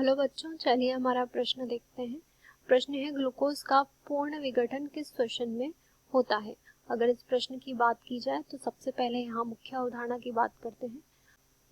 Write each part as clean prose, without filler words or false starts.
Hello बच्चों, चलिए हमारा प्रश्न देखते हैं। प्रश्न है ग्लूकोज का पूर्ण विघटन किस श्वसन में होता है। अगर इस प्रश्न की बात की जाए तो सबसे पहले यहाँ मुख्य अवधारणा की बात करते हैं।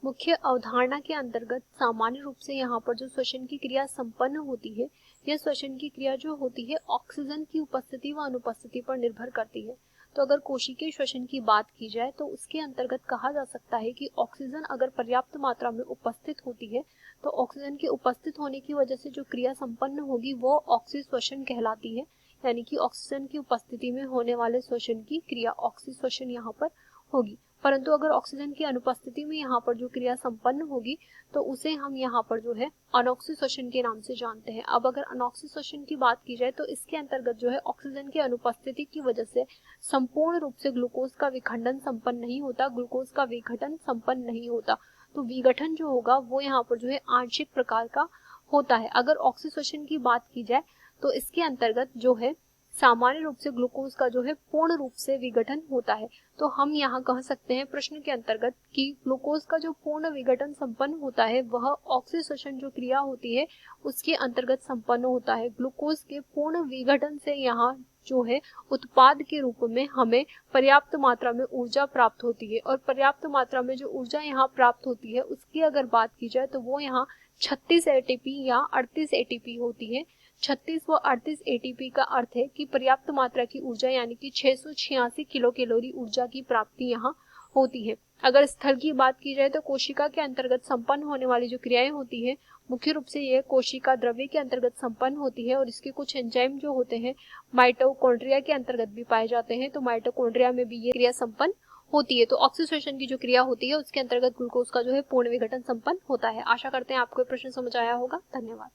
मुख्य अवधारणा के अंतर्गत सामान्य रूप से यहाँ पर जो श्वसन की क्रिया संपन्न होती है, यह श्वसन की क्रिया जो होती है ऑक्सीजन की उपस्थिति व अनुपस्थिति पर निर्भर करती है। तो अगर कोशिकीय श्वसन की बात की जाए तो उसके अंतर्गत कहा जा सकता है कि ऑक्सीजन अगर पर्याप्त मात्रा में उपस्थित होती है तो ऑक्सीजन के उपस्थित होने की वजह से जो क्रिया संपन्न होगी वो ऑक्सीश्वसन कहलाती है। यानी कि ऑक्सीजन की उपस्थिति में होने वाले श्वसन की क्रिया ऑक्सीश्वसन यहाँ पर होगी। परंतु अगर ऑक्सीजन की अनुपस्थिति में यहाँ पर जो क्रिया संपन्न होगी तो उसे हम यहाँ पर जो है अनॉक्सीश्वसन के नाम से जानते हैं। अब अगर अनॉक्सीश्वसन की बात की जाए तो इसके अंतर्गत जो है ऑक्सीजन की अनुपस्थिति की वजह से संपूर्ण रूप से ग्लूकोज का विखंडन संपन्न नहीं होता, ग्लूकोज का विघटन संपन्न नहीं होता। तो विघटन जो होगा वो यहाँ पर जो है आंशिक प्रकार का होता है। अगर ऑक्सीश्वसन की बात की जाए तो इसके अंतर्गत जो है सामान्य रूप से ग्लूकोज का जो है पूर्ण रूप से विघटन होता है। तो हम यहाँ कह सकते हैं प्रश्न के अंतर्गत कि ग्लूकोज का जो पूर्ण विघटन संपन्न होता है वह ऑक्सीश्वसन जो क्रिया होती है उसके अंतर्गत संपन्न होता है। ग्लूकोज के पूर्ण विघटन से यहाँ जो है उत्पाद के रूप में हमें पर्याप्त मात्रा में ऊर्जा प्राप्त होती है और पर्याप्त मात्रा में जो ऊर्जा यहाँ प्राप्त होती है उसकी अगर बात की जाए तो वो यहाँ 36 एटीपी या 38 एटीपी होती है। 36 व 38 एटीपी का अर्थ है कि पर्याप्त मात्रा की ऊर्जा यानी कि 686 किलो कैलोरी ऊर्जा की प्राप्ति यहाँ होती है। अगर स्थल की बात की जाए तो कोशिका के अंतर्गत संपन्न होने वाली जो क्रियाएं होती है मुख्य रूप से यह कोशिका द्रव्य के अंतर्गत संपन्न होती है और इसके कुछ एंजाइम जो होते हैं माइटोकॉन्ड्रिया के अंतर्गत भी पाए जाते हैं। तो माइटोकॉन्ड्रिया में भी ये क्रिया संपन्न होती है। तो ऑक्सीडेशन की जो क्रिया होती है उसके अंतर्गत ग्लूकोज का जो है पूर्ण विघटन संपन्न होता है। आशा करते हैं आपको ये प्रश्न समझ आया होगा। धन्यवाद।